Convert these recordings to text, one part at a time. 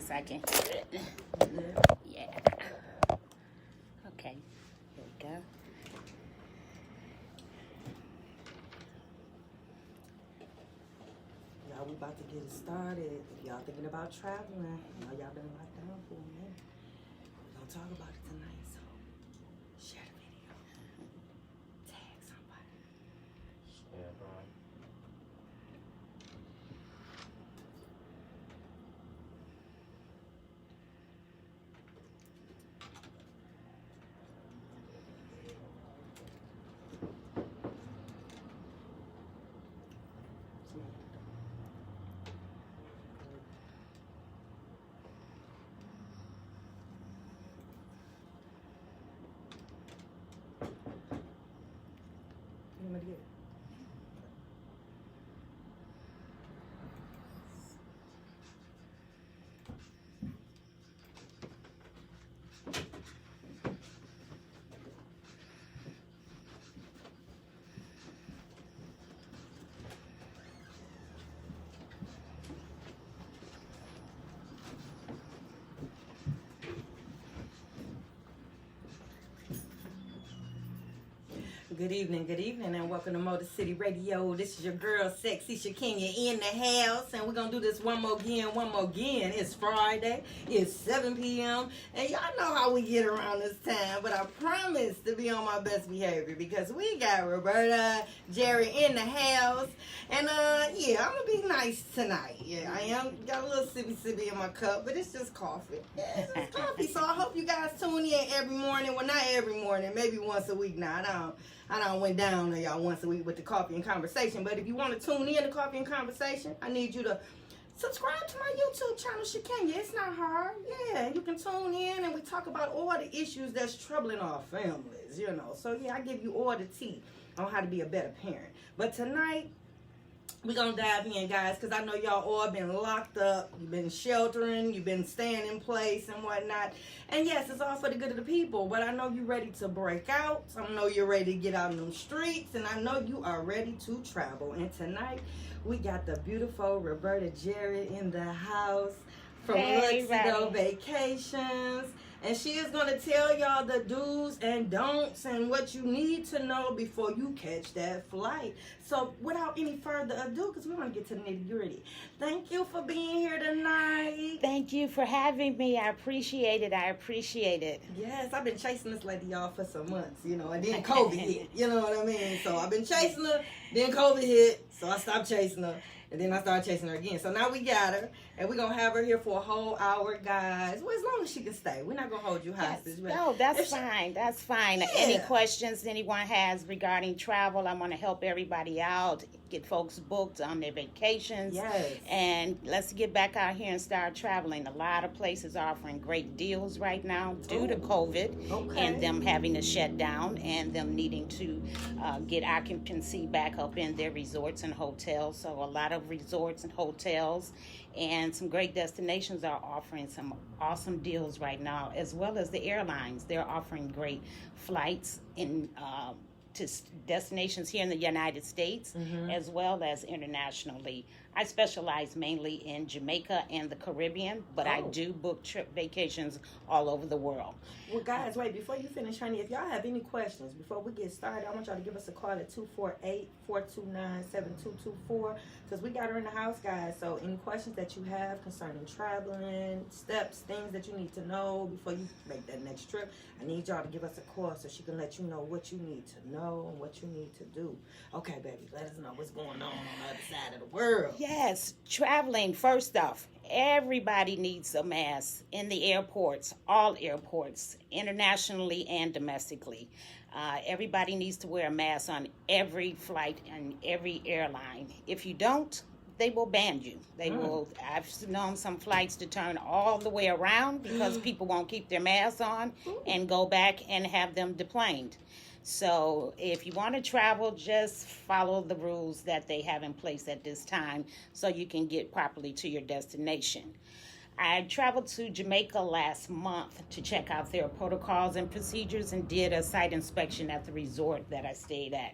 as I can. Yeah. Okay. Here we go. Y'all, we about to get it started. If y'all thinking about traveling, y'all been locked down for a minute. We're gonna talk about it tonight, so share the video. Tag somebody. Yeah, bro. You want me to get it? Good evening, and welcome to Motor City Radio. This is your girl, Sexy Shakenya, in the house, and we're gonna do this one more again. It's Friday, it's 7 p.m., and y'all know how we get around this time, but I promise to be on my best behavior because we got Roberta, Jerry in the house, and yeah, I'm gonna be nice tonight. Yeah, I am, got a little sippy in my cup, but it's just coffee. Yeah, it's just coffee, so I hope you guys tune in every morning. Well, not every morning, maybe once a week now. I done went down on y'all once a week with the Coffee and Conversation. But if you want to tune in to Coffee and Conversation, I need you to subscribe to my YouTube channel, Shakenya. It's not hard. Yeah, you can tune in and we talk about all the issues that's troubling our families, you know. So, yeah, I give you all the tea on how to be a better parent. But tonight, we're going to dive in, guys, because I know y'all all been locked up. You've been sheltering. You've been staying in place and whatnot. And, yes, it's all for the good of the people. But I know you're ready to break out. I know you're ready to get out in them streets. And I know you are ready to travel. And tonight, we got the beautiful Roberta Jarrett in the house from Luxido Vacations. And she is going to tell y'all the do's and don'ts and what you need to know before you catch that flight. So without any further ado, because we want to get to the nitty gritty, thank you for being here tonight. Thank you for having me. I appreciate it. Yes, I've been chasing this lady, y'all, for some months, you know, and then COVID hit, you know what I mean? So I've been chasing her, then COVID hit, so I stopped chasing her. And then I started chasing her again. So now we got her. And we're going to have her here for a whole hour, guys. Well, as long as she can stay. We're not going to hold you hostage. Yes. No, that's fine. That's fine. Yeah. Any questions anyone has regarding travel, I want to help everybody out, get folks booked on their vacations. Yes. And let's get back out here and start traveling. A lot of places are offering great deals right now due to COVID and them having to shut down and them needing to get occupancy back up in their resorts and hotels. So a lot of resorts and hotels and some great destinations are offering some awesome deals right now, as well as the airlines. They're offering great flights in to destinations here in the United States, as well as internationally. I specialize mainly in Jamaica and the Caribbean, but I do book trip vacations all over the world. Well, guys, wait, before you finish, honey, if y'all have any questions, before we get started, I want y'all to give us a call at 248-429-7224, because we got her in the house, guys. So any questions that you have concerning traveling, steps, things that you need to know before you make that next trip, I need y'all to give us a call so she can let you know what you need to know and what you need to do. Okay, baby, let us know what's going on the other side of the world. Yes, traveling, first off, everybody needs a mask in the airports, all airports, internationally and domestically. Everybody needs to wear a mask on every flight and every airline. If you don't, they will ban you. They will. I've known some flights to turn all the way around because people won't keep their masks on and go back and have them deplaned. So if you want to travel, just follow the rules that they have in place at this time so you can get properly to your destination. I traveled to Jamaica last month to check out their protocols and procedures and did a site inspection at the resort that I stayed at.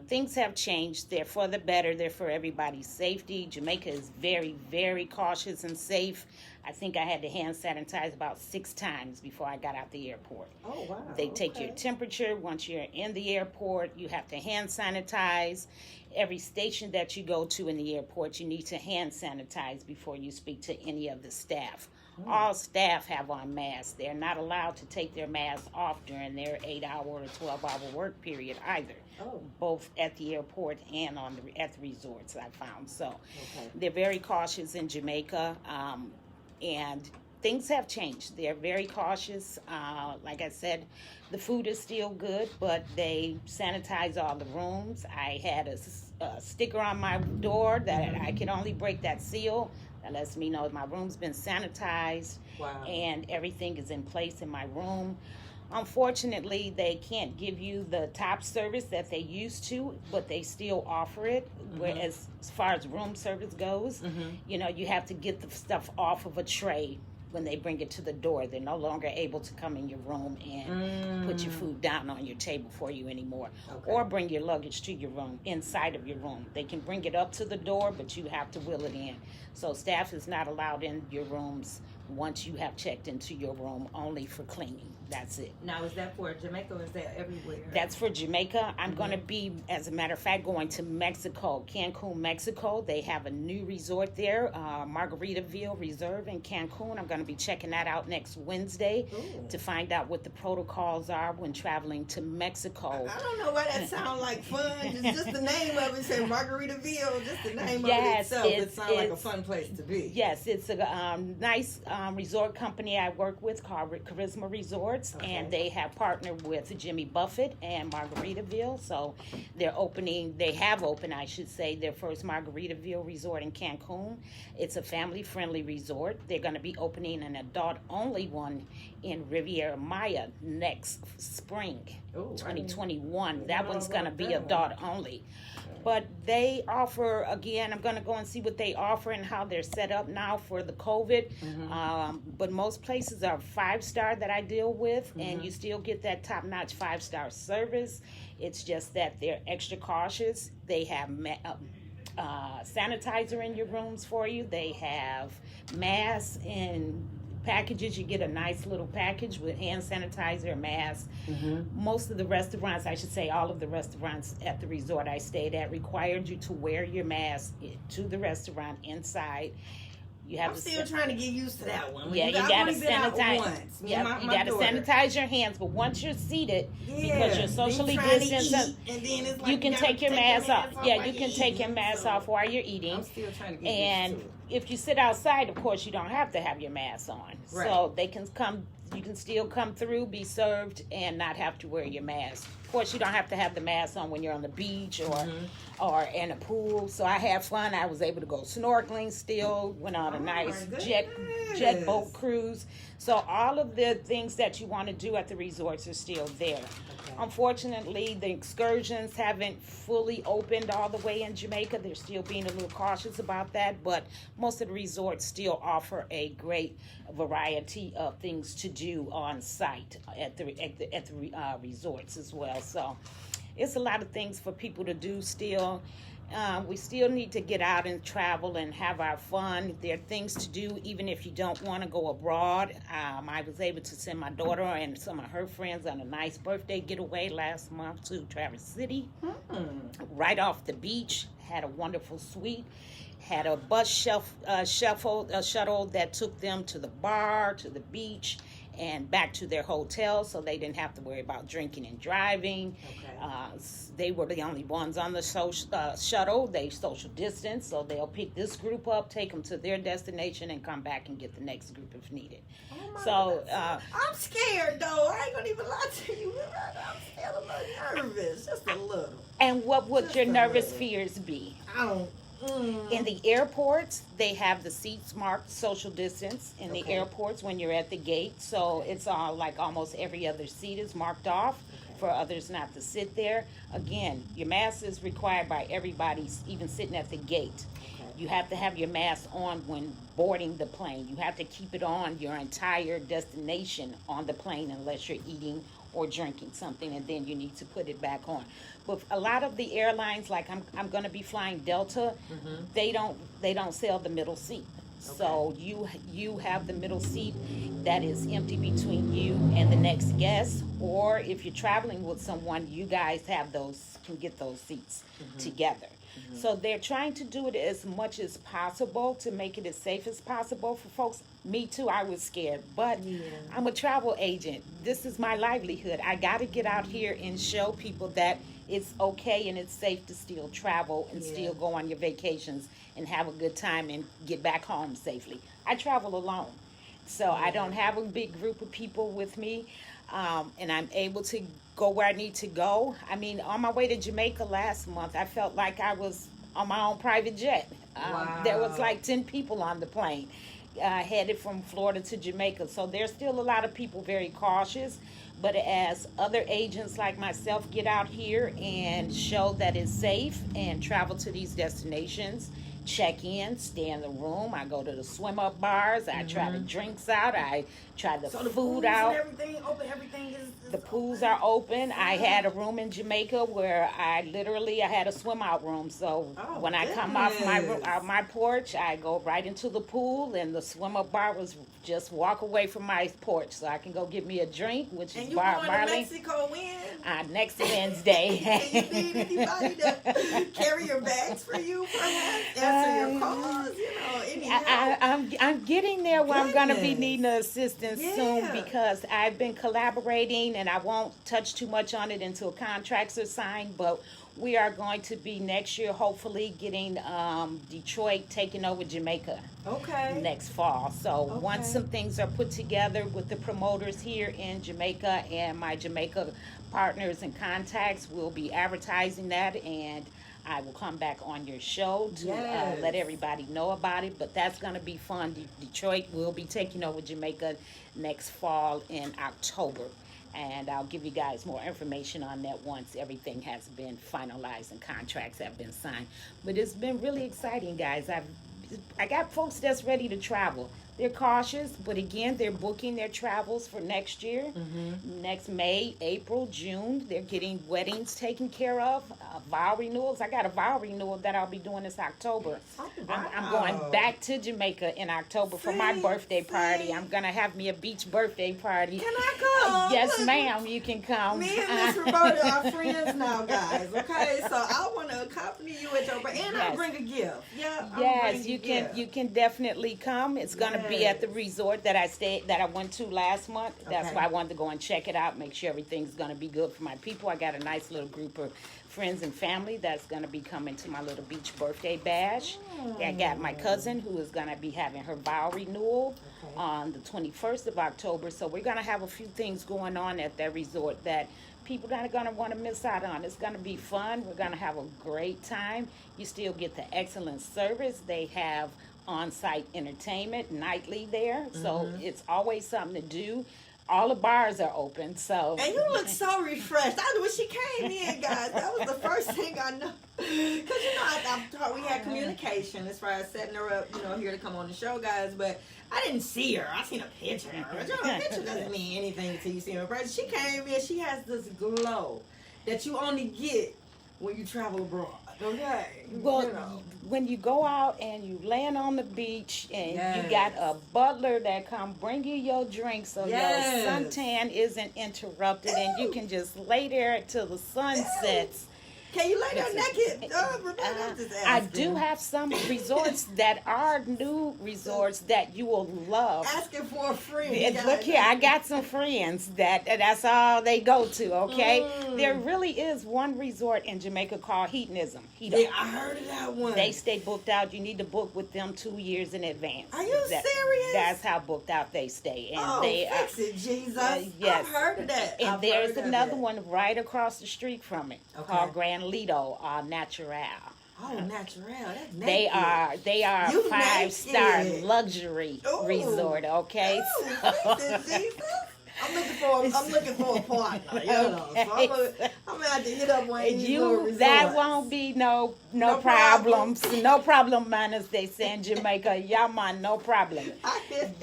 Things have changed. They're for the better. They're for everybody's safety. Jamaica is very, very cautious and safe. I think I had to hand sanitize about 6 times before I got out the airport. Oh, wow. They take your temperature. Once you're in the airport, you have to hand sanitize. Every station that you go to in the airport, you need to hand sanitize before you speak to any of the staff. All staff have on masks. They're not allowed to take their masks off during their 8-hour or 12-hour work period either. Oh. Both at the airport and at the resorts, I found. So they're very cautious in Jamaica, and things have changed. They're very cautious. Like I said, the food is still good, but they sanitize all the rooms. I had a sticker on my door that I can only break that seal. That lets me know my room's been sanitized. Wow. And everything is in place in my room. Unfortunately, they can't give you the top service that they used to, but they still offer it. Whereas, as far as room service goes, you know, you have to get the stuff off of a tray when they bring it to the door. They're no longer able to come in your room and put your food down on your table for you anymore. Or bring your luggage to your room, inside of your room. They can bring it up to the door, but you have to wheel it in. So staff is not allowed in your rooms once you have checked into your room, only for cleaning. That's it. Now, is that for Jamaica or is that everywhere? That's for Jamaica. I'm going to be, as a matter of fact, going to Mexico, Cancun, Mexico. They have a new resort there, Margaritaville Reserve in Cancun. I'm going to be checking that out next Wednesday to find out what the protocols are when traveling to Mexico. I don't know why that sounds like fun. It's just the name of it, say Margaritaville, just the name of it itself. It sounds like a fun place to be. Yes, it's a nice resort company I work with called Charisma Resorts, and they have partnered with Jimmy Buffett and Margaritaville. So they have opened, I should say, their first Margaritaville resort in Cancun. It's a family-friendly resort. They're going to be opening an adult-only one in Riviera Maya next spring, 2021. That one's going to be adult-only. But they offer, again, I'm going to go and see what they offer and how they're set up now for the COVID. But most places are 5-star that I deal with, and you still get that top-notch 5-star service. It's just that they're extra cautious. They have sanitizer in your rooms for you. They have masks and packages. You get a nice little package with hand sanitizer, mask. Most of the restaurants, I should say all of the restaurants at the resort I stayed at, required you to wear your mask to the restaurant inside. I'm still trying to get used to that one. Yeah, you gotta sanitize. Yeah, you gotta sanitize your hands. But once you're seated, because you're socially distanced, you can take your mask off. Yeah, you can take your mask off while you're eating. I'm still trying to get used to it. If you sit outside, of course, you don't have to have your mask on. Right. So they can come. You can still come through, be served, and not have to wear your mask. Of course, you don't have to have the mask on when you're on the beach or in a pool. So I had fun. I was able to go snorkeling still, went on a nice jet boat cruise. So all of the things that you want to do at the resorts are still there. Unfortunately, the excursions haven't fully opened all the way in Jamaica. They're still being a little cautious about that, but most of the resorts still offer a great variety of things to do on site at the resorts as well. So it's a lot of things for people to do still. We still need to get out and travel and have our fun. There are things to do even if you don't want to go abroad. I was able to send my daughter and some of her friends on a nice birthday getaway last month to Traverse City. Right off the beach. Had a wonderful suite. Had a bus shuttle that took them to the bar, to the beach, and back to their hotel, so they didn't have to worry about drinking and driving. They were the only ones on the shuttle. They social distance, so they'll pick this group up, take them to their destination, and come back and get the next group if needed. I'm scared, though. I ain't gonna even lie to you. I'm still a little nervous, just a little. And what would your nervous fears be? I don't. In the airports, they have the seats marked social distance in the airports when you're at the gate. So it's all like almost every other seat is marked off for others not to sit there. Again, your mask is required by everybody, even sitting at the gate. You have to have your mask on when boarding the plane. You have to keep it on your entire destination on the plane unless you're eating or drinking something, and then you need to put it back on. But a lot of the airlines, like I'm going to be flying Delta, they don't sell the middle seat. So you have the middle seat that is empty between you and the next guest, or if you're traveling with someone, you guys can get those seats together. So they're trying to do it as much as possible to make it as safe as possible for folks. Me too, I was scared, but I'm a travel agent. This is my livelihood. I got to get out here and show people that it's okay and it's safe to still travel and still go on your vacations and have a good time and get back home safely. I travel alone, so I don't have a big group of people with me, and I'm able to go where I need to go. I mean, on my way to Jamaica last month, I felt like I was on my own private jet. There was like 10 people on the plane headed from Florida to Jamaica. So there's still a lot of people very cautious. But as other agents like myself get out here and show that it's safe and travel to these destinations, check in, stay in the room. I go to the swim up bars. I try the drinks out. I try the food out. And everything open. Everything is the pools are open. I had a room in Jamaica where I had a swim out room. So when I come off my porch, I go right into the pool, and the swim up bar was just walk away from my porch, so I can go get me a drink, which and is you barley. going to Mexico when? Next Wednesday. Can you need anybody to carry your bags for you, perhaps? Answer your calls, any help? I'm getting there where I'm going to be needing assistance soon, because I've been collaborating, and I won't touch too much on it until contracts are signed, but we are going to be next year hopefully getting Detroit taking over Jamaica next fall. So once some things are put together with the promoters here in Jamaica and my Jamaica partners and contacts, we'll be advertising that, and I will come back on your show to let everybody know about it. But that's going to be fun. Detroit will be taking over Jamaica next fall in October. And I'll give you guys more information on that once everything has been finalized and contracts have been signed. But it's been really exciting, guys. I got folks that's ready to travel. They're cautious, but again, they're booking their travels for next year. Next May, April, June. They're getting weddings taken care of, vow renewals. I got a vow renewal that I'll be doing this October. I'm going back to Jamaica in October for my birthday party. I'm going to have me a beach birthday party. Can I come? Yes, ma'am, you can come. Me and Miss Roberta are friends now, guys. Okay, so I want to accompany you at your birthday, and I'll bring a gift. Yes, you can definitely come. It's going to be at the resort that I went to last month. That's why I wanted to go and check it out, make sure everything's going to be good for my people. I got a nice little group of friends and family that's going to be coming to my little beach birthday bash. I got my cousin who is going to be having her vow renewal on the 21st of October. So we're going to have a few things going on at that resort that people are not going to want to miss out on. It's going to be fun. We're going to have a great time. You still get the excellent service. They have on-site entertainment nightly there, so it's always something to do. All the bars are open, so. And you look so refreshed. When she came in, guys, that was the first thing I know. Because, I thought we had communication as far as setting her up, here to come on the show, guys. But I didn't see her. I seen a picture. A picture doesn't mean anything until you see her in person. She came in. She has this glow that you only get when you travel abroad. Okay. Well, when you go out and you land on the beach and you got a butler that come bring you your drink so your suntan isn't interrupted and you can just lay there till the sun sets. Can you lay there naked? I do have some resorts that are new resorts that you will love. Asking for a friend. Look here, I got some friends that's all they go to, okay? There really is one resort in Jamaica called Hedonism. Yeah, I heard of that one. They stay booked out. You need to book with them 2 years in advance. Are you serious? That's how booked out they stay. And fix it, Jesus. Yes. I've heard of that. And there's another one right across the street from it called Grand Lido Natural. Oh, Natural. That's naked. They are a 5-star luxury resort, okay? Ooh, Jesus. I'm looking for a partner. You know, so I'm gonna have to hit up one of these little resorts. That won't be no problems. No problem, man, as they say in Jamaica. Yeah, man, no problem.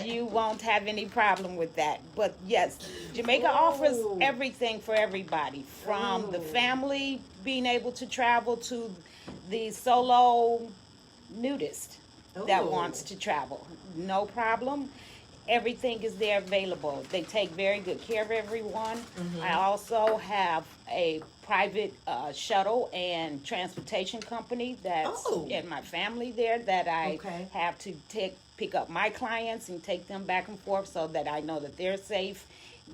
You won't have any problem with that. But yes, Jamaica offers everything for everybody, from the family being able to travel to the solo nudist that wants to travel. No problem. Everything is there available. They take very good care of everyone. I also have a private shuttle and transportation company that's in my family there that I have to pick up my clients and take them back and forth so that I know that they're safe.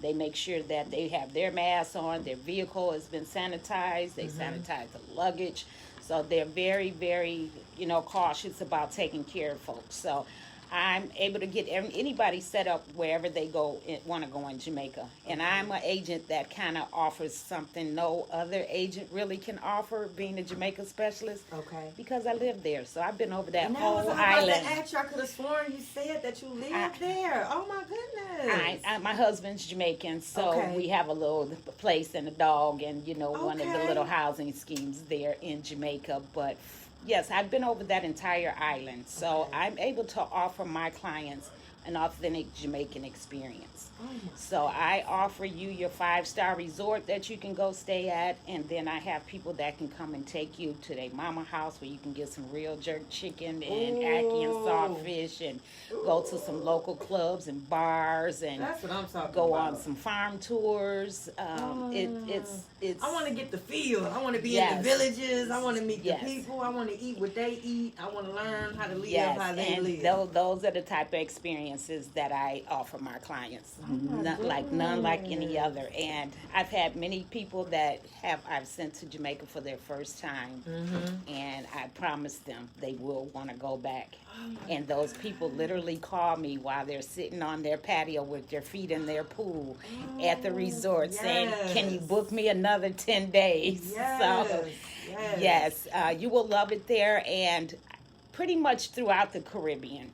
They make sure that they have their masks on, their vehicle has been sanitized, they sanitize the luggage. So they're very, very, cautious about taking care of folks. So I'm able to get anybody set up wherever they want to go in Jamaica. And I'm an agent that kind of offers something no other agent really can offer, being a Jamaica specialist. Okay. Because I live there. So I've been over that whole island. I could have sworn you said that you live there. Oh, my goodness. My husband's Jamaican, so we have a little place and a dog and, one of the little housing schemes there in Jamaica. But yes, I've been over that entire island, so I'm able to offer my clients an authentic Jamaican experience. So I offer you your 5-star resort that you can go stay at, and then I have people that can come and take you to their mama house where you can get some real jerk chicken and ackee and saltfish, and go to some local clubs and bars, and that's what I'm talking go about. on some farm tours. It's I want to get the feel. I want to be in the villages. I want to meet the people. I want to eat what they eat. I want to learn how to live how they live. Those are the type of experiences that I offer my clients. None like any other. And I've had many people that I've sent to Jamaica for their first time, and I promised them they will want to go back. And those people literally call me while they're sitting on their patio with their feet in their pool at the resort, saying, "Can you book me another 10 days?" Yes, you will love it there, and pretty much throughout the Caribbean.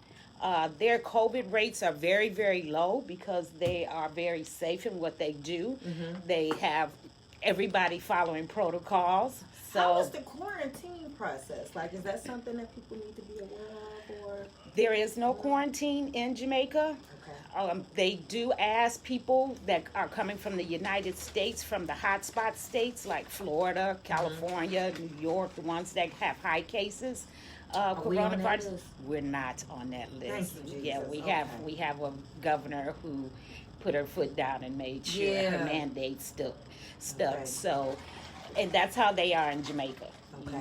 Their COVID rates are very, very low because they are very safe in what they do. They have everybody following protocols. So how is the quarantine process? Like, is that something that people need to be aware of? Or there is no quarantine in Jamaica. They do ask people that are coming from the United States, from the hotspot states like Florida, California, New York, the ones that have high cases. Coronavirus. We're not on that list. Thank you, yeah, we have a governor who put her foot down and made sure her mandate stuck. So, and that's how they are in Jamaica.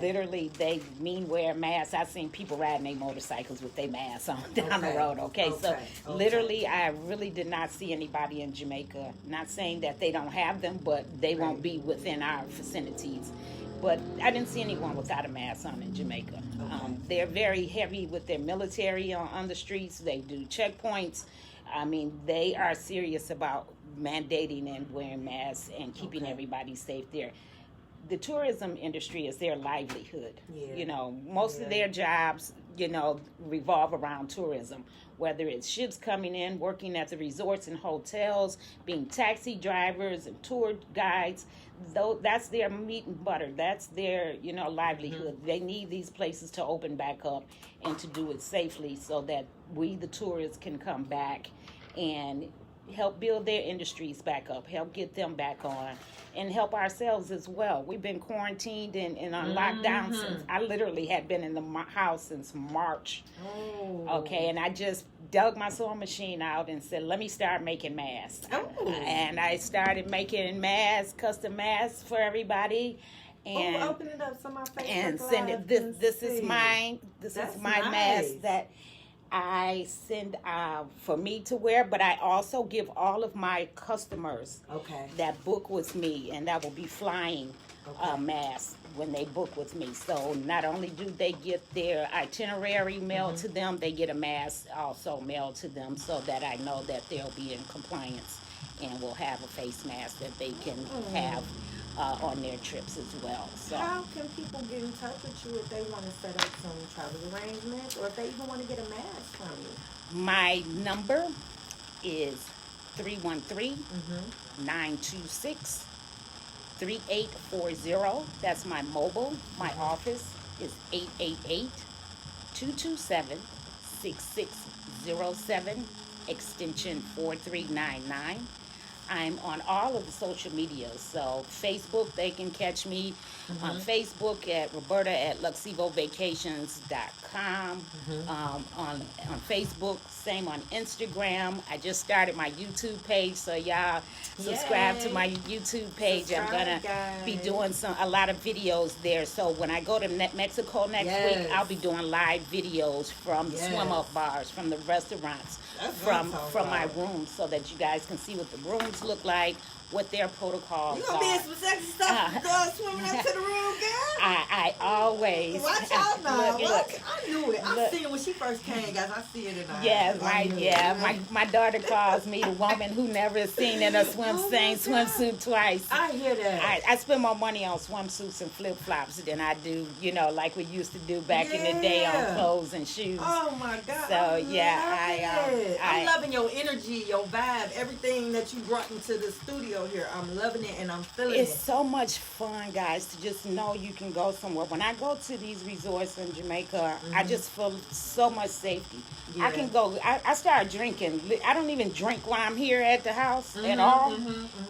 Literally, they wear masks. I've seen people riding their motorcycles with their masks on down the road. So literally, I really did not see anybody in Jamaica. Not saying that they don't have them, but they won't be within our vicinities. But I didn't see anyone without a mask on in Jamaica. They're very heavy with their military on the streets. They do checkpoints. I mean, they are serious about mandating and wearing masks and keeping everybody safe there. The tourism industry is their livelihood. Most of their jobs, revolve around tourism. Whether it's ships coming in, working at the resorts and hotels, being taxi drivers and tour guides, though that's their meat and butter. That's their, livelihood. They need these places to open back up and to do it safely so that we, the tourists, can come back and help build their industries back up, help get them back on, and help ourselves as well. We've been quarantined and on lockdown since, I literally had been in the house since March. And I just dug my sewing machine out and said, let me start making masks. And I started making masks, custom masks for everybody. And open it up so my face and send it. This is mine. This is my mask that I send for me to wear, but I also give all of my customers that book with me, and that will be flying masks when they book with me. So not only do they get their itinerary mailed to them, they get a mask also mailed to them so that I know that they'll be in compliance and will have a face mask that they can have on their trips as well. So how can people get in touch with you if they want to set up some travel arrangements, or if they even want to get a mask from you? My number is 313-926-3840. That's my mobile. My office is 888-227-6607, extension 4399. I'm on all of the social medias. So Facebook, they can catch me on Facebook at Roberta at LuxivoVacations.com. On Facebook, same on Instagram. I just started my YouTube page, so y'all subscribe to my YouTube page. I'm gonna be doing a lot of videos there. So when I go to Mexico next week, I'll be doing live videos from the swim up bars, from the restaurants, from my rooms, so that you guys can see what the rooms look like, what their protocols You gonna be in some sexy stuff swimming up to the room, girl? I always watch out now. look. I knew it. I seen it when she first came, guys. I see it in her Yeah, eyes. my daughter calls me the woman who never seen in a swimsuit twice. I hear that. I spend more money on swimsuits and flip flops than I do, like we used to do back in the day on clothes and shoes. Oh my God! So I'm loving your energy, your vibe, everything that you brought into the studio here. I'm loving it and I'm feeling it. It's so much fun, guys, to just know you can go somewhere. When I go to these resorts in Jamaica, I just feel so much safety. I can go. I start drinking. I don't even drink when I'm here at the house at all.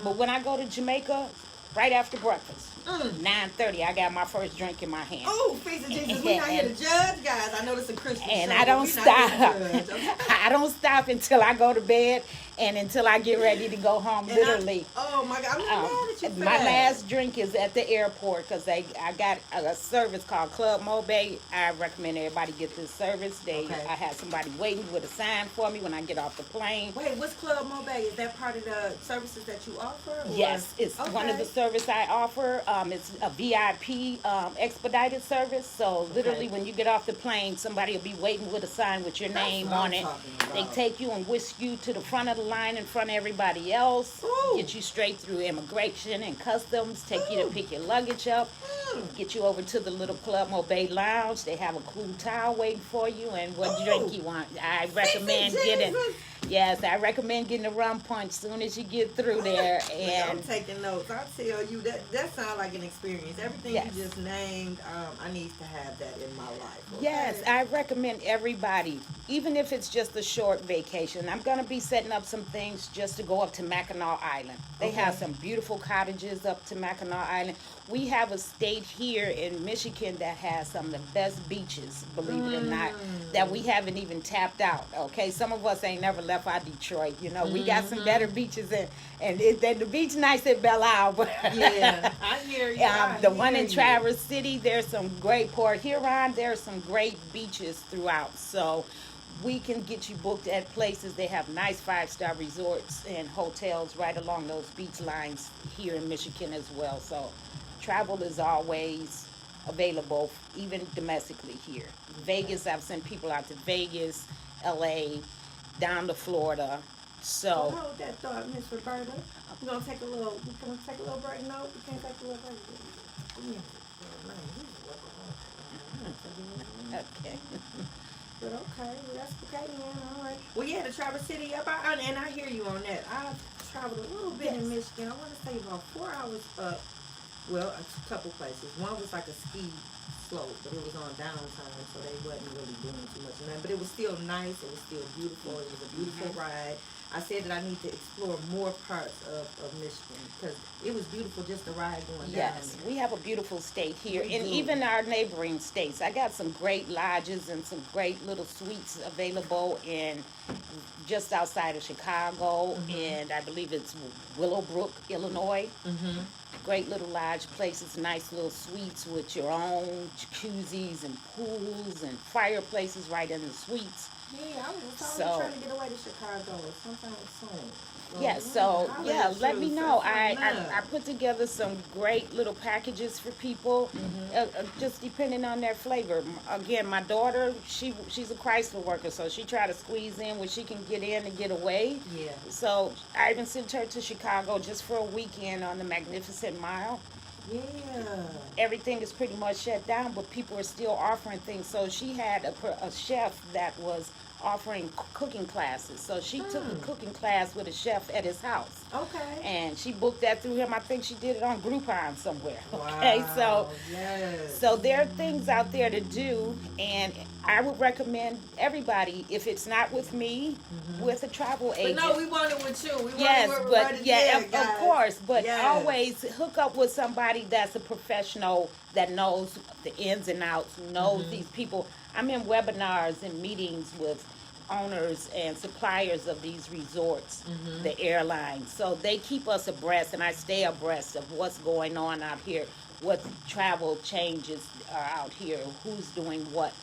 But when I go to Jamaica, right after breakfast, 9:30, I got my first drink in my hand. Oh, face of Jesus, we're not here to judge, guys. I know this is a Christian and show, I don't stop. Okay? I don't stop until I go to bed and until I get ready to go home. Literally. Oh my God, I'm not mad at you for my that. last drink is at the airport because I got a service called Club Mobe. I recommend everybody get this service. I had somebody waiting with a sign for me when I get off the plane. Wait, what's Club Mobe? Is that part of the services that you offer? Or? Yes, it's one of the service I offer. It's a VIP expedited service. So literally, when you get off the plane, somebody will be waiting with a sign with your name on it. They take you and whisk you to the front of the line in front of everybody else. Get you straight through immigration and customs. Take you to pick your luggage up. Get you over to the little Club Mobe Lounge. They have a cool towel waiting for you. And what drink you want? I recommend getting. Yes, I recommend getting a rum punch soon as you get through there. And I'm taking notes. I tell you that sounds like an experience. Everything you just named, I need to have that in my life. Okay? Yes, I recommend everybody, even if it's just a short vacation. I'm going to be setting up some things just to go up to Mackinac Island. They have some beautiful cottages up to Mackinac Island. We have a state here in Michigan that has some of the best beaches, believe it or not, that we haven't even tapped out. Okay, some of us ain't never left out Detroit. We got some better beaches, and the beach nice at Belle Isle. But yeah, I hear you. The one in Traverse City, there's some great Port Huron. There's some great beaches throughout. So we can get you booked at places. They have nice 5-star resorts and hotels right along those beach lines here in Michigan as well. So travel is always available, even domestically here. Vegas, I've sent people out to Vegas, LA, down to Florida. So hold that thought, Miss Roberta. We're gonna take a little break. No, we can't take a little break. okay. But okay, well, that's okay then. All right. Well, yeah, the Traverse City and I hear you on that. I've traveled a little bit in Michigan. I want to say about 4 hours up. Well, a couple places. One was like a ski slope, but it was on downtime, so they wasn't really doing too much of that. But it was still nice. It was still beautiful. It was a beautiful ride. I said that I need to explore more parts of Michigan because it was beautiful just the ride going down. Yes, we have a beautiful state here, and even our neighboring states. I got some great lodges and some great little suites available in just outside of Chicago, and I believe it's Willowbrook, Illinois. Great little lodge places, nice little suites with your own jacuzzis and pools and fireplaces right in the suites. Yeah, I was trying to get away to Chicago sometime soon. Let me know. I put together some great little packages for people, just depending on their flavor. Again, my daughter, she's a Chrysler worker, so she tried to squeeze in where she can get in and get away. Yeah. So I even sent her to Chicago just for a weekend on the Magnificent Mile. Yeah. Everything is pretty much shut down, but people are still offering things. So she had a chef that was offering cooking classes. So she took a cooking class with a chef at his house. Okay. And she booked that through him. I think she did it on Groupon somewhere. Okay, so yes. so there are things out there to do, and I would recommend everybody, if it's not with me, with a travel But agent. no, we want it with you. We want Yes, it with but Roberta yeah, Diaz, guys. of course. But Yes. always hook up with somebody that's a professional that knows the ins and outs, knows these people. I'm in webinars and meetings with owners and suppliers of these resorts, the airlines. So they keep us abreast, and I stay abreast of what's going on out here, what travel changes are out here, who's doing what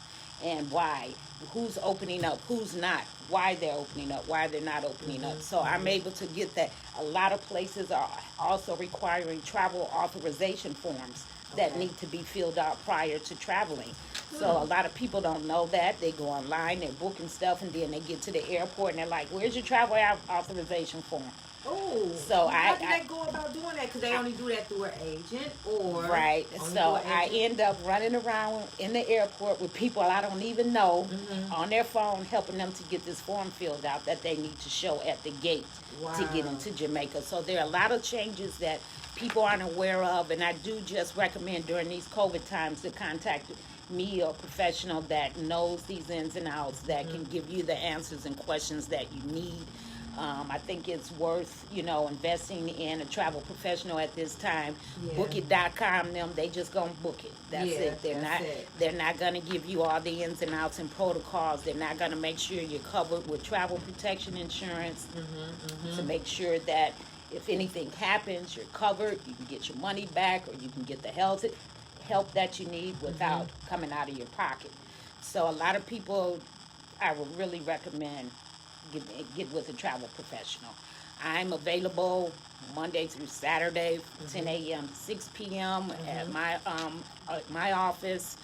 and why, who's opening up, who's not, why they're opening up, why they're not opening up. So I'm able to get that. A lot of places are also requiring travel authorization forms that need to be filled out prior to traveling. So a lot of people don't know that. They go online, they're booking stuff, and then they get to the airport and they're like, "Where's your travel authorization form?" Oh, So how do they go about doing that? Because they only do that through an agent, or Right. only So through an I agent? end up running around in the airport with people I don't even know on their phone, helping them to get this form filled out that they need to show at the gate to get Wow. into Jamaica. So there are a lot of changes that people aren't aware of, and I do just recommend during these COVID times to contact me or a professional that knows these ins and outs, that can give you the answers and questions that you need. I think it's worth, investing in a travel professional at this time. Yeah. Bookit.com, they just gonna book it. That's Yeah, it. They're not gonna give you all the ins and outs and protocols. They're not gonna make sure you're covered with travel protection insurance to make sure that if anything happens, you're covered. You can get your money back, or you can get the help that you need without coming out of your pocket. So a lot of people, I would really recommend get with a travel professional. I'm available Monday through Saturday, 10 a.m. to 6 p.m. at my office.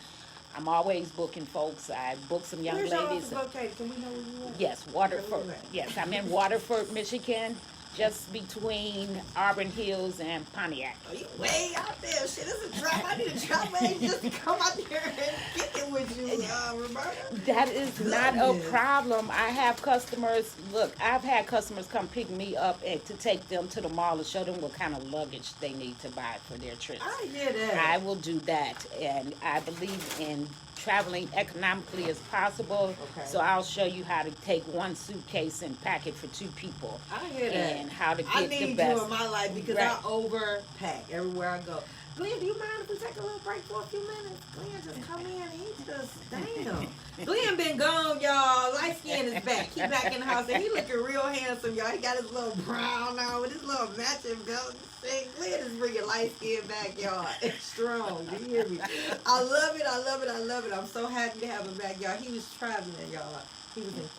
I'm always booking folks. I book some young Where's your ladies. office located? Can we know where you at? Yes, Where Waterford. you at? Yes, I'm in Waterford, Michigan, just between Auburn Hills and Pontiac. Oh, you way out there. Shit, this is a drop. I need a travel agent just to come out there and kick it with you, Roberta. That is not a Goodness. problem. I have customers. Look, I've had customers come pick me up and to take them to the mall to show them what kind of luggage they need to buy for their trips. I hear that. I will do that, and I believe in traveling economically as possible. Okay. So I'll show you how to take one suitcase and pack it for two people, I hear that. and how to I get need the best. you in my life because Right. I overpack everywhere I go. Glenn, do you mind if we take a little break for a few minutes? Glenn just come in and he just, damn. Glenn been gone, y'all. Light skin is back. He back in the house and he looking real handsome, y'all. He got his little brown on with his little matching belt. Glenn is bringing light skin back, y'all. It's strong. Do you hear me? I love it. I love it. I love it. I'm so happy to have him back, y'all. He was traveling, y'all. He was in Canada,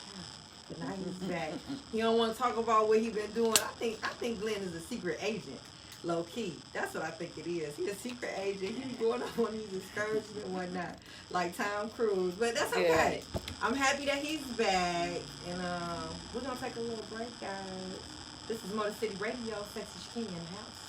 but now he's back. He don't want to talk about what he been doing. I think Glenn is a secret agent. Low key. That's what I think it is. He's a secret agent. He's going on these excursions and whatnot. Like Tom Cruise. But that's okay. I'm happy that he's back. And we're gonna take a little break, guys. This is Motor City Radio, Sexy King in the house.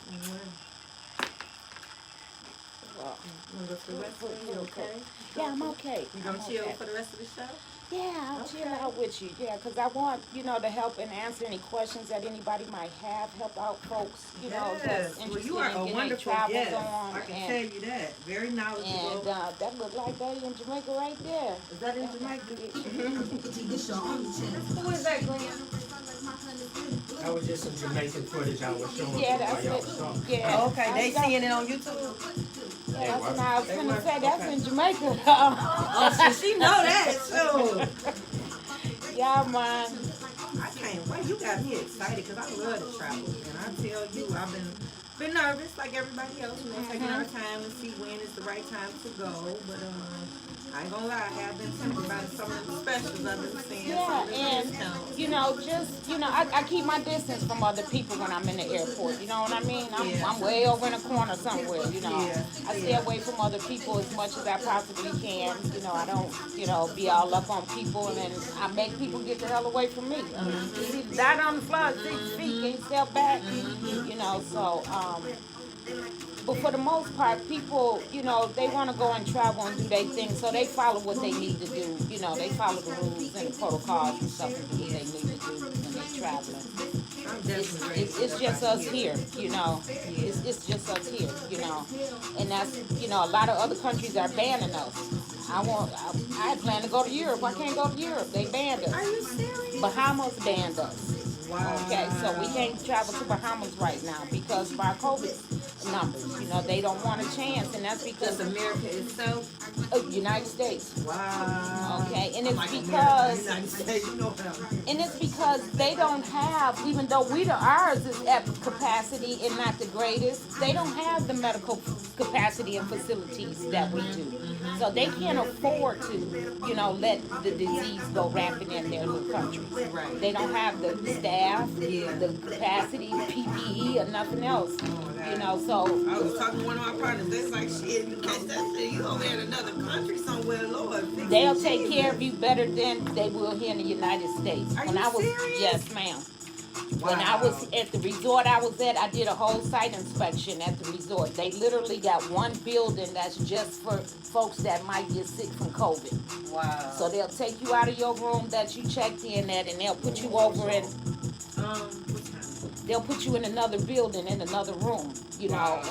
Well, You wanna go to the rest of it? You okay? yeah, I'm okay. You gonna I'm chill okay. for the rest of the show? Yeah, I'll chill Okay. out with you. Yeah, because I want, to help and answer any questions that anybody might have, help out folks, that's Yes. Well, interested you are in a getting wonderful travel guest. on. I can and, tell you that. Very knowledgeable. and that looked like they in Jamaica right there. Is that in Jamaica? Who Who is that, Glenn? That was just some Jamaican footage I was showing Yeah, you that's while y'all it. was talking. Yeah. Oh, okay, they That's- seeing it on YouTube. Yeah, that's what I was They going to were- say. That's okay. in Jamaica. Oh, so she know that too. Yeah, man. I can't wait. You got me excited because I love to travel, and I tell you, I've been nervous like everybody else. We're taking our time to see when is the right time to go, but I ain't gonna lie, I have been tempted by some of the specials I've been seeing. Yeah, some of the and discounts. I keep my distance from other people when I'm in the airport. You know what I mean? Yeah. I'm way over in a corner somewhere. Yeah, I stay yeah. away from other people as much as I possibly can. I don't, be all up on people, and then I make people get the hell away from me. See, died on the floor, 6 feet, can't step back. So But for the most part, people, they want to go and travel and do their thing, so they follow what they need to do. They follow the rules and the protocols and stuff and do what they need to do when they're traveling. It's just us here, It's just us here, And that's, a lot of other countries are banning us. I plan to go to Europe. I can't go to Europe. They banned us. Are you serious? Bahamas banned us. Wow. Okay, so we can't travel to Bahamas right now because of our COVID numbers. They don't want a chance, and that's because Just America itself. United States. Wow. Okay, and it's Like because United States, and it's because they don't have, even though ours is at capacity and not the greatest, they don't have the medical capacity and facilities that we do. So they can't afford to, let the disease go rampant in their little country. Right. They don't have the staff, the capacity, PPE, or nothing else. So I was talking to one of my partners. They was like, shit, you catch that shit, you over in another country somewhere, Lord. they'll take care of you better than they will here in the United States. Are you serious? Yes, ma'am. Wow. When I was at the resort I was at, I did a whole site inspection at the resort. They literally got one building that's just for folks that might get sick from COVID. Wow. So they'll take you out of your room that you checked in at, and they'll put you over in. They'll put you in another building, in another room,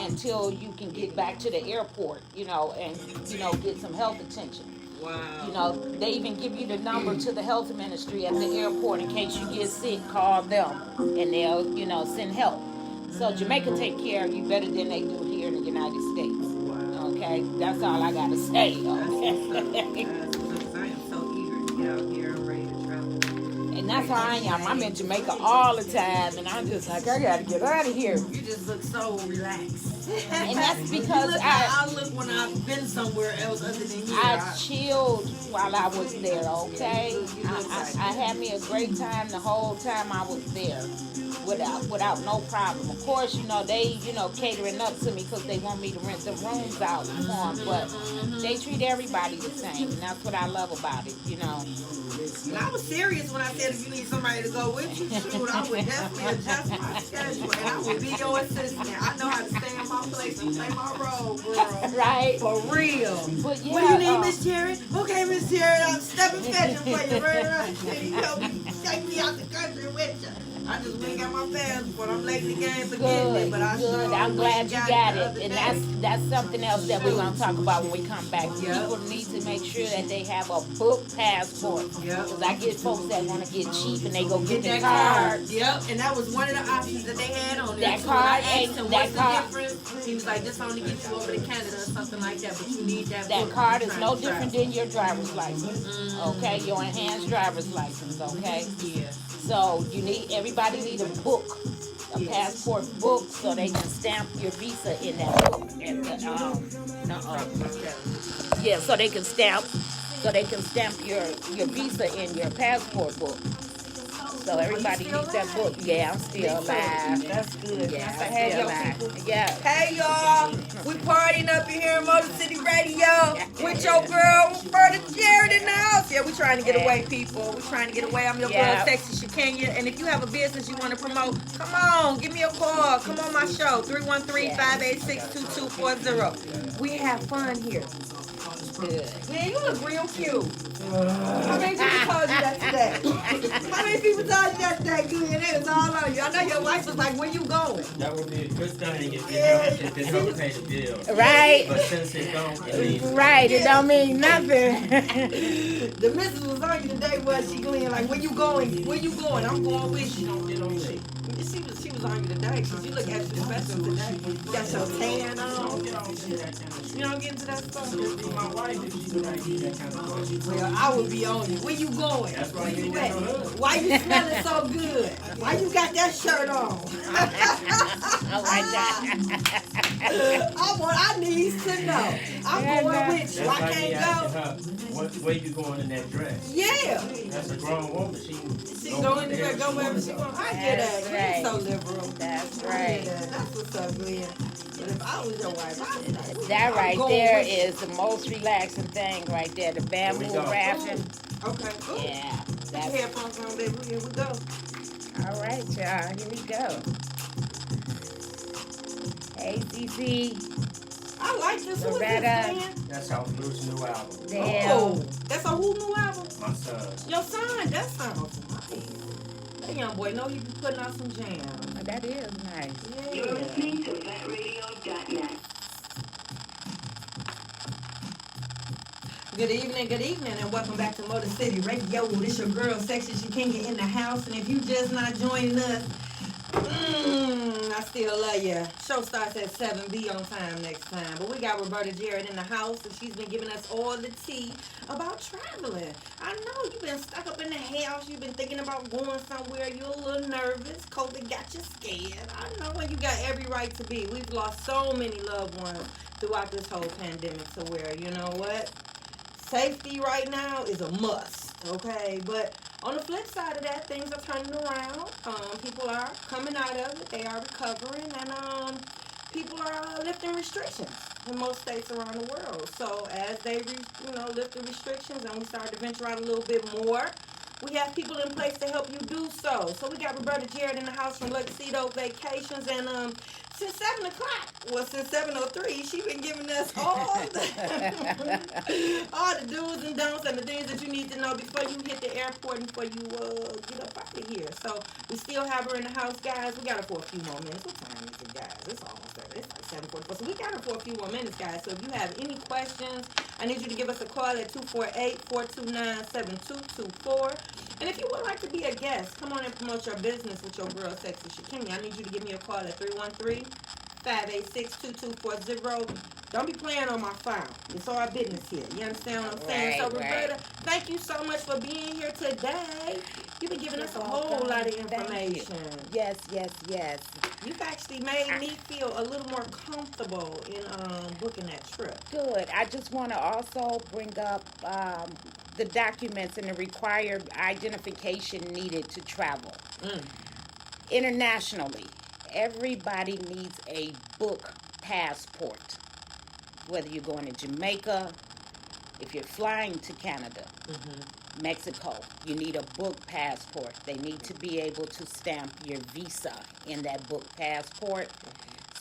until you can get back to the airport, and get some health attention. Wow. They even give you the number to the health ministry at the airport in case you get sick. Call them, and they'll, send help. So Jamaica take care of you better than they do here in the United States. Wow. Okay, that's all I gotta say. Okay. I am so eager to get out here and ready to travel. And that's how I am. I'm in Jamaica all the time, and I'm just like, I gotta get out of here. You just look so relaxed. And that's because I look when I've been somewhere else other than here. I chilled while I was there, okay? I had me a great time the whole time I was there without no problem. Of course, they, catering up to me because they want me to rent them rooms out for them, but they treat everybody the same, and that's what I love about it, And I was serious when I said if you need somebody to go with you, shoot, I would definitely adjust my schedule and I would be your assistant. I know how to stay in my place and play my role, girl. Right? For real. But yeah, What do you need, Miss Terry? Okay, Miss Terry, I'm stepping fetching for you, right? You help me take me out the country with you. I just went and got my passport. I'm late in the game for getting it, but I good. sure I'm glad you got it, and day. that's something else that we're gonna talk about when we come back. Yep. People need to make sure that they have a book passport. Yep. Because I get folks that want to get cheap and they go get the that card. Yep, and that was one of the options that they had on there. That too. card I asked ain't- him, that what's card- the difference? He was like, this only gets you over to Canada or something like that, but you need that That book card when is you're no trying to different travel. than your driver's license. Okay, your enhanced driver's license. Okay, Yeah. so everybody need a book, a passport book, so they can stamp your visa in that book. And yeah, so they can stamp your visa in your passport book. So everybody still needs that alive? book. Yeah, I'm still alive. That's good. Yeah, That's I'm ahead, still yo, alive. people. Yeah. Hey y'all, we partying up in here in Motor City Radio with your girl Roberta Jared in the house. Yeah, we trying to get away, people. We trying to get away. I'm your Yeah. girl, Sexy Shakenya. And if you have a business you want to promote, come on, give me a call. Come on my show, 313-586-2240. We have fun here. Good. Man, you look real cute. How many people told you that today? How many people told you that today, Glenn? They was all on you. I know your wife was like, where you going? That would be a good thing if it don't pay the bill. Right. But since it don't, it means Right, it don't mean nothing. The missus was on you today, was she, Glenn? Like, where you going? Where you going? I'm going with you. don't get on me. She was on you today, because you look extra special today. You got your tan on. Get on me that kind of shit. You don't get into that stuff. My wife, if she would not do that kind of stuff. Well, I would be on you. Where you going? That's why Where you you ain't at? got no husband. Why you smelling so good? Why you got that shirt on? Oh my God. I need to know. I'm Yeah, going nah. with you. That's I like me can't asking go. her, where you going in that dress? Yeah. That's a grown woman. She Go in there, go wherever she wants. I get that. That's You're so liberal. That's I right. get that. That's what's up, Glenn. But if I was your wife, That right Go there with you. is the most relaxing thing right there. The bamboo Here we go. rafting. Okay. Cool. Yeah. Put your That's headphones on, baby. Here we go. all right, y'all. Here we go. Hey, CC. I like this. Who is this, Loretta. man? That's how Blue's new album. Oh, that's a who new album? My son. Your son, that sounds nice. That young boy know he be putting out some jams. Oh, that is nice. Yeah. You're listening to VetRadio.net. Good evening, and welcome back to Motor City Radio. This your girl, Sexy Shakinga, in the house, and if you just not joining us, I still love you. Show starts at 7. Be on time next time. But we got Roberta Jarrett in the house, and she's been giving us all the tea about traveling. I know you've been stuck up in the house. You've been thinking about going somewhere. You're a little nervous. COVID got you scared. I know, and you got every right to be. We've lost so many loved ones throughout this whole pandemic to where, you know what? Safety right now is a must, okay? But on the flip side of that, things are turning around. People are coming out of it. They are recovering, and people are lifting restrictions in most states around the world. So as they, lift the restrictions and we start to venture out a little bit more, we have people in place to help you do so. So we got Roberta Jarrett in the house from Luxedo Vacations, and since 7 o'clock, since 7:03, she's been giving us all the do's and don'ts and the things that you need to know before you hit the airport and before you get up out of here. So we still have her in the house, guys. We got her for a few more minutes. What time is it, guys? It's almost 7. It's like 7:44. So we got her for a few more minutes, guys. So if you have any questions, I need you to give us a call at 248-429-7224. And if you would like to be a guest, come on and promote your business with your girl, Sexy Shakinga. I need you to give me a call at 313-586-2240. Don't be playing on my phone. It's all business here. You understand what I'm saying? So, Roberta, thank you so much for being here today. You've been giving us a whole lot of information. Yes. You've actually made me feel a little more comfortable in booking that trip. Good. I just want to also bring up the documents and the required identification needed to travel. Internationally, everybody needs a book passport. Whether you're going to Jamaica, if you're flying to Canada, Mexico, you need a book passport. They need to be able to stamp your visa in that book passport.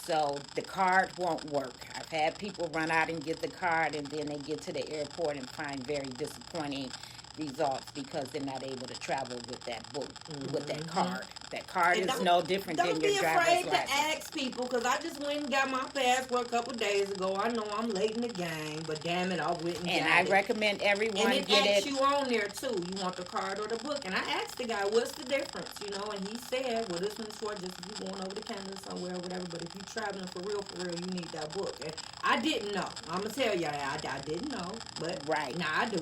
So the card won't work. I've had people run out and get the card, and then they get to the airport and find very disappointing results because they're not able to travel with that book, with that card. That card is no different than your driver's license. Don't be afraid to ask people, because I just went and got my passport a couple days ago. I know I'm late in the game, but damn it, I went and got it. And I recommend everyone and get asks it. you on there, too. You want the card or the book? And I asked the guy, what's the difference? And he said, well, this one's for just if you're going over to Canada somewhere or whatever, but if you're traveling for real, you need that book. And I didn't know. I'm going to tell y'all, I didn't know, but now I do.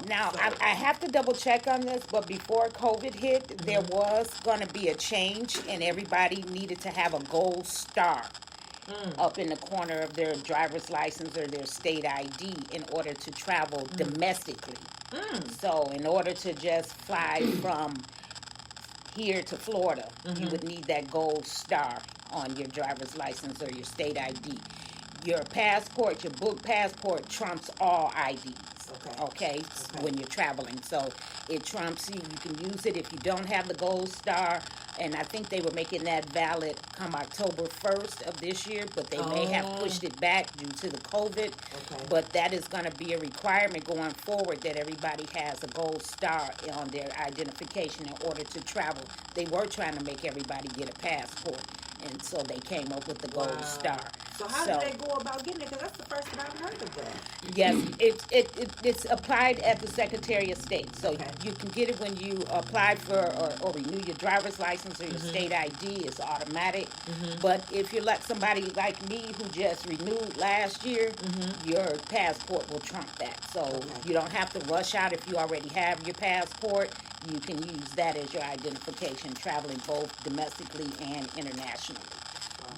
Now, so. I have to double check on this, but before COVID hit, there was going to be a change, and everybody needed to have a gold star up in the corner of their driver's license or their state ID in order to travel domestically. So in order to just fly from here to Florida, you would need that gold star on your driver's license or your state ID. Your passport, your book passport, trumps all IDs. Okay, when you're traveling. So it trumps you. You can use it if you don't have the gold star. And I think they were making that valid come October 1st of this year, but they may have pushed it back due to the COVID. But that is going to be a requirement going forward that everybody has a gold star on their identification in order to travel. They were trying to make everybody get a passport, and so they came up with the gold star. So how do they go about getting it? Because that's the first time I've heard of that. Yes, it's applied at the Secretary of State. So you can get it when you apply for or renew your driver's license or your state ID. It's automatic. But if you're like somebody like me who just renewed last year, your passport will trump that. So you don't have to rush out if you already have your passport. You can use that as your identification traveling both domestically and internationally.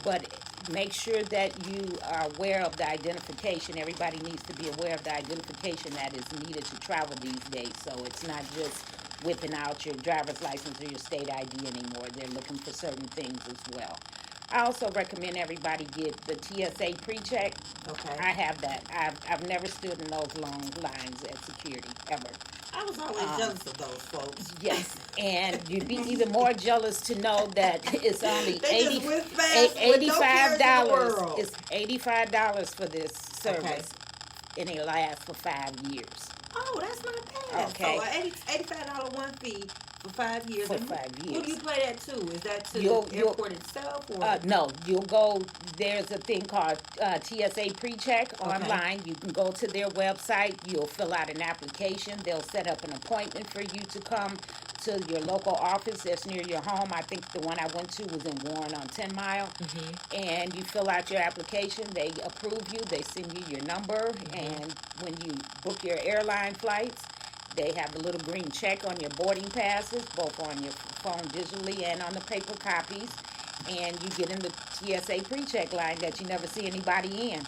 But make sure that you are aware of the identification. Everybody needs to be aware of the identification that is needed to travel these days. So it's not just whipping out your driver's license or your state ID anymore. They're looking for certain things as well. I also recommend everybody get the TSA pre-check. I have that. I've never stood in those long lines at security, ever. I was always jealous of those folks. Yes, and you'd be even more jealous to know that it's only They just went fast with no cares in the $85. world. It's $85 for this service, and it lasts for 5 years. Oh, that's not bad. Okay. So an $85 one fee for 5 years. For And 5 years. Who do you play that to? Is that to You'll- the airport itself? Or? No, you'll go. There's a thing called TSA PreCheck online. You can go to their website. You'll fill out an application. They'll set up an appointment for you to come to your local office that's near your home. I think the one I went to was in Warren on 10 Mile. And you fill out your application. They approve you. They send you your number. And when you book your airline flights, they have the little green check on your boarding passes, both on your phone digitally and on the paper copies. And you get in the TSA PreCheck line that you never see anybody in.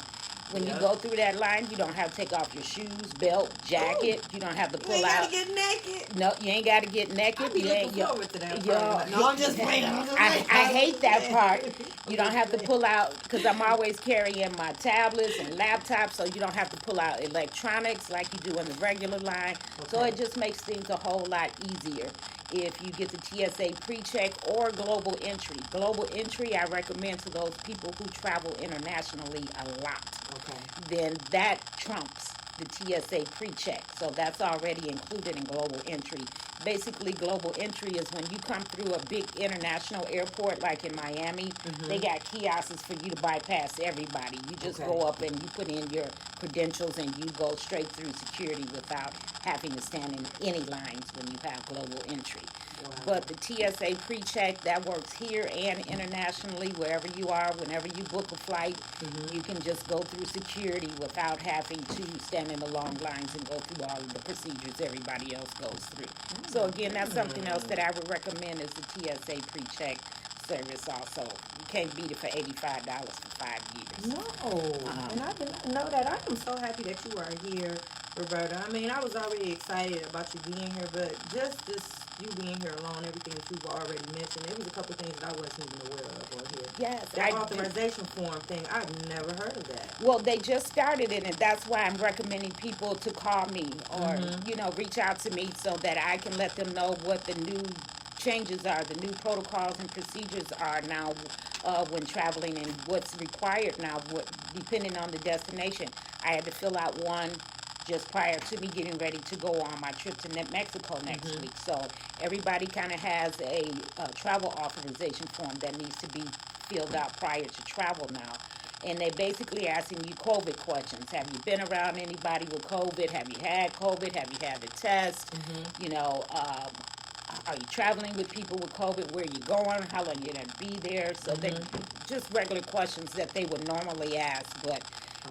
When you go through that line, you don't have to take off your shoes, belt, jacket. You don't have to You pull ain't out. gotta get naked. No, you ain't got to get naked. I be You looking ain't- forward to that. yo- part. No, I'm just playing. I hate that part. You don't have to pull out, because I'm always carrying my tablets and laptops, so you don't have to pull out electronics like you do in the regular line. So Okay. it just makes things a whole lot easier if you get the TSA PreCheck or Global Entry. Global Entry, I recommend to those people who travel internationally a lot. Okay. Then that trumps the TSA PreCheck. So that's already included in Global Entry. Basically, Global Entry is when you come through a big international airport like in Miami, they got kiosks for you to bypass everybody. You just Okay. go up and you put in your credentials and you go straight through security without having to stand in any lines when you have Global Entry. But the TSA PreCheck, that works here and internationally, wherever you are, whenever you book a flight, you can just go through security without having to stand in the long lines and go through all of the procedures everybody else goes through. So again, that's something else that I would recommend is the TSA PreCheck service also. You can't beat it for $85 for 5 years. No, and I did not know that. I am so happy that you are here, Roberta. I mean, I was already excited about you being here, but just this, you being here alone, everything that you've already mentioned, there was a couple things that I wasn't even aware of on here. Yes, That authorization form thing, I've never heard of that. Well, they just started it, and that's why I'm recommending people to call me or, reach out to me so that I can let them know what the new changes are, the new protocols and procedures are now when traveling and what's required now, depending on the destination. I had to fill out one just prior to me getting ready to go on my trip to Mexico next week. So everybody kind of has a travel authorization form that needs to be filled out prior to travel now. And they're basically asking you COVID questions. Have you been around anybody with COVID? Have you had COVID? Have you had the test? You know, are you traveling with people with COVID? Where are you going? How long you going to be there? So they just regular questions that they would normally ask, but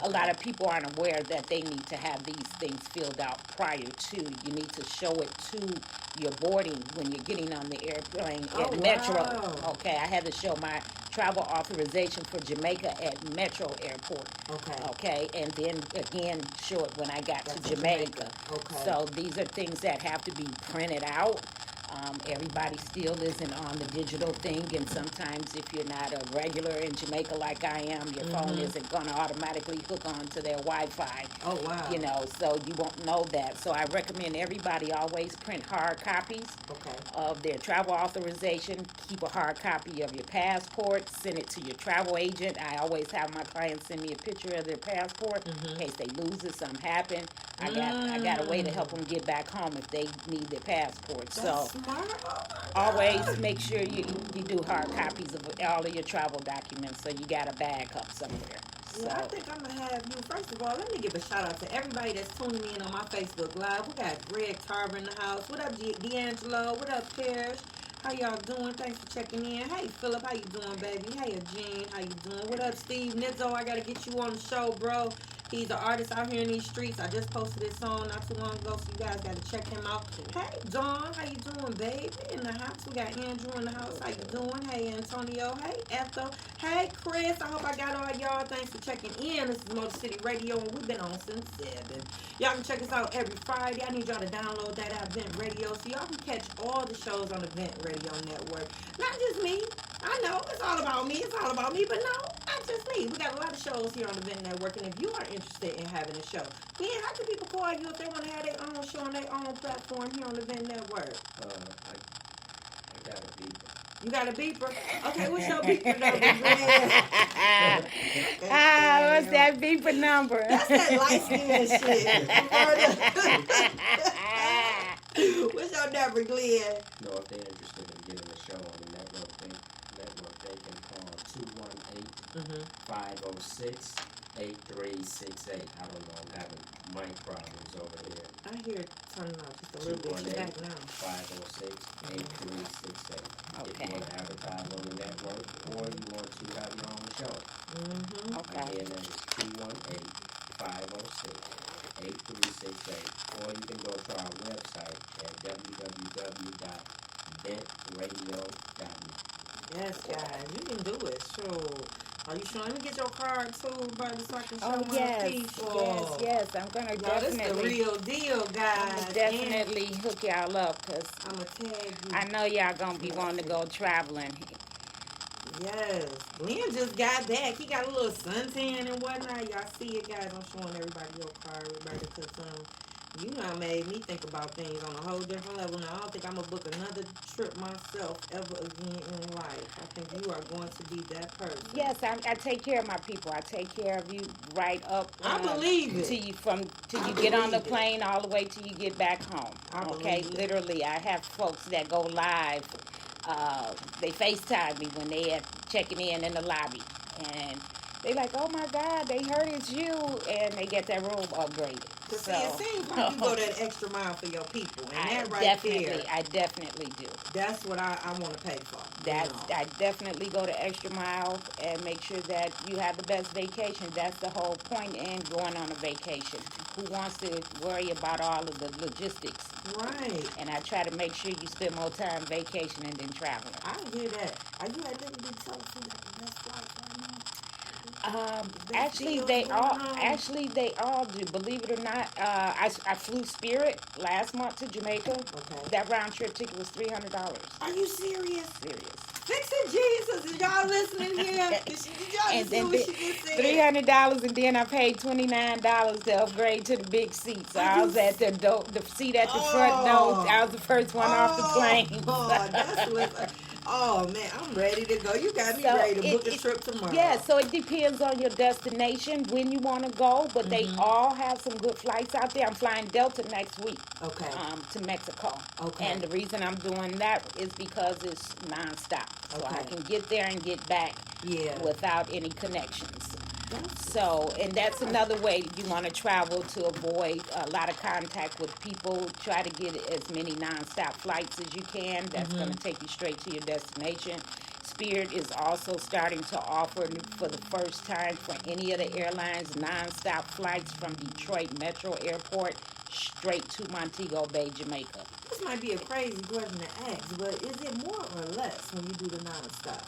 a lot of people aren't aware that they need to have these things filled out prior to. You need to show it to your boarding when you're getting on the airplane at Metro. Wow. Okay, I had to show my travel authorization for Jamaica at Metro Airport. Okay, and then again show it when I got to Jamaica. Okay. So these are things that have to be printed out. Everybody still isn't on the digital thing, and sometimes if you're not a regular in Jamaica like I am, your phone isn't going to automatically hook on to their Wi-Fi. Oh, wow. You know, so you won't know that. So I recommend everybody always print hard copies of their travel authorization. Keep a hard copy of your passport. Send it to your travel agent. I always have my clients send me a picture of their passport in case they lose it, something happen. I got a way to help them get back home if they need their passport. So always make sure you do hard copies of all of your travel documents so you got a backup somewhere. So I think I'm going to have you. First of all, let me give a shout out to everybody that's tuning in on my Facebook Live. We got Greg Tarver in the house. What up, D'Angelo? What up, Parrish? How y'all doing? Thanks for checking in. Hey, Philip, how you doing, baby? Hey, Jean, how you doing? What up, Steve Nizzo? I got to get you on the show, bro. He's an artist out here in these streets. I just posted his song not too long ago, so you guys got to check him out. Hey, Dawn, how you doing, baby? In the house, we got Andrew in the house. How you doing? Hey, Antonio. Hey, Ethel. Hey, Chris. I hope I got all y'all. Thanks for checking in. This is Motor City Radio, and we've been on since 7. Y'all can check us out every Friday. I need y'all to download that app, Vent Radio, so y'all can catch all the shows on the Vent Radio Network. Not just me. I know it's all about me. It's all about me, but no, not just me. We got a lot of shows here on the Vent Network, and if you are interested in having a show, then how can people call you if they want to have their own show on their own platform here on the Vent Network? I got a beeper. You got a beeper? Okay, what's your beeper number? What's that beeper number? That's that light skin shit. What's your number, Glenn? No, if they're interested in getting a show on the network, they can call 218-506-8368. I don't know, I'm having mic problems over here. I hear it turning off just a little bit. You back now. 506-8368. Okay. If you want to advertise on the network or you want to have your own show. Mm-hmm. Okay. Again, that is 218-506-8368. Or you can go to our website at www.ventradio.net. Yes, guys, you can do it. Sure. Are you sure? Let me get your card too, brother, so I can show Oh, my yes. people. Yes. I'm going to Y'all, this the definitely, real deal, guys. definitely hook y'all up because I'm going to tag you. I know y'all going to be wanting to go traveling. Yes. Glenn just got back. He got a little suntan and whatnot. Y'all see it, guys. I'm showing everybody your card, Roberta, because you know, made me think about things on a whole different level. Now, I don't think I'm going to book another trip myself ever again in life. I think you are going to be that person. Yes, I take care of my people. I take care of you right up. I believe it. Till you I get on the believe it. plane all the way till you get back home. I Okay, believe it. literally, I have folks that go live. They FaceTime me when they are checking in the lobby, and they like, "Oh my God, they heard it's you," and they get their room upgraded. Because So, it seems like you go that extra mile for your people, and I that right definitely, there, I definitely do. that's what I want to pay for. I definitely go the extra mile and make sure that you have the best vacation. That's the whole point in going on a vacation. Who wants to worry about all of the logistics? Right. And I try to make sure you spend more time vacationing than traveling. I hear that. Are you at Liberty Telephone at the best flight right now? Actually, deals they going all on? they all do. Believe it or not, I flew Spirit last month to Jamaica. Okay. That round trip ticket was $300. Are you serious? Serious. Fix it, Jesus. Is y'all listening here? Did y'all And see then what she just said? $300, and then I paid $29 to upgrade to the big seat. So I was at the seat at the front door. I was the first one off the plane. Oh, that's what. Oh man, I'm ready to go. You got me ready to book a trip tomorrow. Yeah, so it depends on your destination when you want to go, but they all have some good flights out there. I'm flying Delta next week. Okay. To Mexico. Okay. And the reason I'm doing that is because it's nonstop, so I Okay. can get there and get back without any connections. So, and that's another way you want to travel to avoid a lot of contact with people. Try to get as many nonstop flights as you can. That's going to take you straight to your destination. Spirit is also starting to offer for the first time for any of the airlines nonstop flights from Detroit Metro Airport straight to Montego Bay, Jamaica. This might be a crazy question to ask, but is it more or less when you do the nonstop?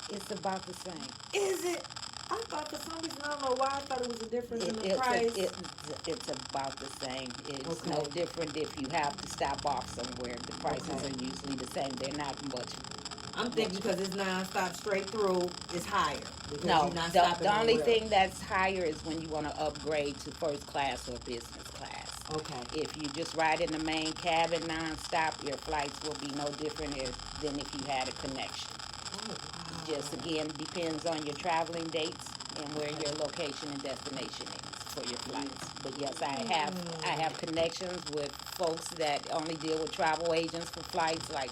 It's about the same. Is it? I thought for some reason, I don't know why, I thought it was a difference in the price. It's about the same. It's no Okay. different if you have to stop off somewhere. The prices are usually the same. They're not much. I'm thinking because it's nonstop straight through, it's higher. Because No, you're not the stopping only nowhere. thing that's higher is when you want to upgrade to first class or business class. Okay. If you just ride in the main cabin nonstop, your flights will be no different than if you had a connection. Oh, wow. Just again depends on your traveling dates and where your location and destination is for your flights. But yes, I have connections with folks that only deal with travel agents for flights, like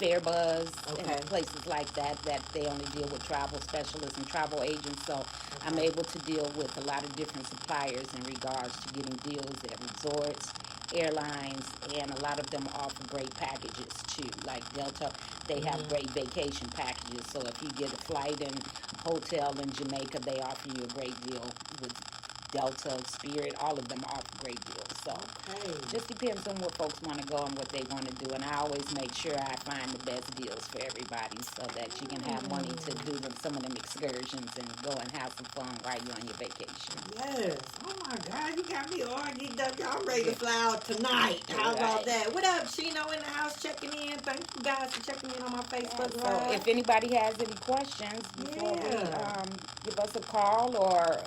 Fairbuzz and places like that they only deal with travel specialists and travel agents. So I'm able to deal with a lot of different suppliers in regards to getting deals at resorts, airlines, and a lot of them offer great packages too. Like Delta, they have great vacation packages. So if you get a flight and hotel in Jamaica, they offer you a great deal with Delta, Spirit. All of them offer great deals. So Okay. just depends on where folks want to go and what they want to do. And I always make sure I find the best deals for everybody so that you can have money to do some of them excursions and go and have some fun while you're on your vacation. Yes. Oh my God, you got me all geeked up. Y'all ready to fly out tonight. How about that? What up, Chino in the house checking in? Thank you guys for checking in on my Facebook So Live. if anybody has any questions before we give us a call or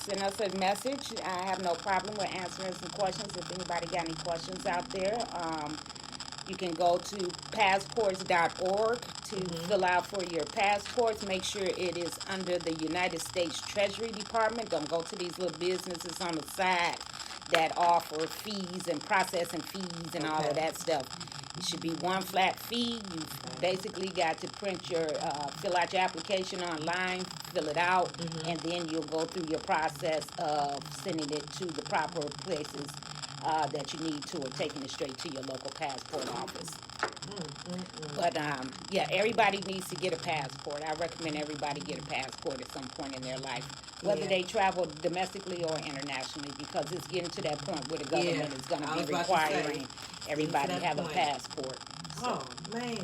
send us a message, I have no problem with answering some questions. If anybody got any questions out there, you can go to passports.org to fill out for your passports. Make sure it is under the United States Treasury Department. Don't go to these little businesses on the side that offer fees and processing fees and all of that stuff. It should be one flat fee. You basically got to print your, fill out your application online, fill it out, and then you'll go through your process of sending it to the proper places that you need to, or taking it straight to your local passport office. But yeah, everybody needs to get a passport. I recommend everybody get a passport at some point in their life, whether they travel domestically or internationally, because it's getting to that point where the government is going to be requiring everybody to have a passport. Oh man,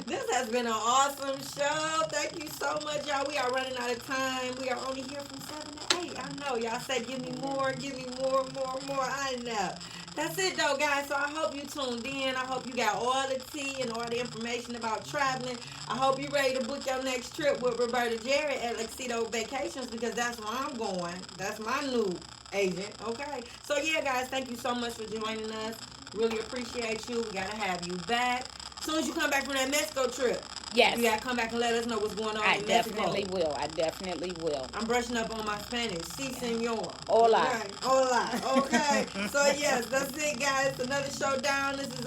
this has been an awesome show. Thank you so much, y'all. We are running out of time. We are only here from 7 to 8. I know y'all said give me more. I know. That's it though, guys. So I hope you tuned in. I hope you got all the tea and all the information about traveling. I hope you're ready to book your next trip with Roberta Jarrett at Lexido Vacations, because that's where I'm going. That's my new agent. Okay. So yeah, guys, thank you so much for joining us. Really appreciate you. We gotta have you back. As soon as you come back from that Mexico trip, Yes. you gotta come back and let us know what's going on in Mexico. I definitely will. I'm brushing up on my Spanish. Si, senor. Hola. Okay. Hola. Okay. So, yes, that's it, guys. Another showdown. This is,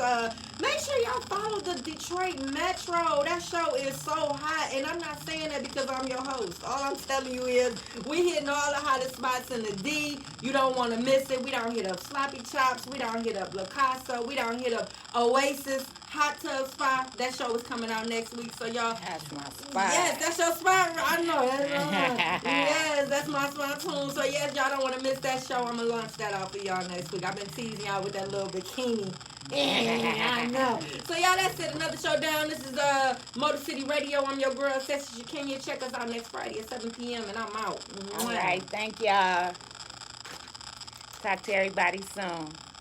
make sure y'all follow the Detroit Metro. That show is so hot. And I'm not saying that because I'm your host. All I'm telling you is we hitting all the hottest spots in the D. You don't want to miss it. We don't hit up Sloppy Chops. We don't hit up La Casa. We don't hit up Oasis Hot Tub Spa. That show is coming out next week. So y'all, That's my spot. yes, that's your spot. I know. That's right. Yes, that's my spot too. So yes, y'all don't want to miss that show. I'm gonna launch that out for y'all next week. I've been teasing y'all with that little bikini. I know. So y'all, that's it. Another showdown. This is Motor City Radio. I'm your girl, Sexy Kenya. Check us out next Friday at 7 p.m. and I'm out. All right. Thank y'all. Talk to everybody soon.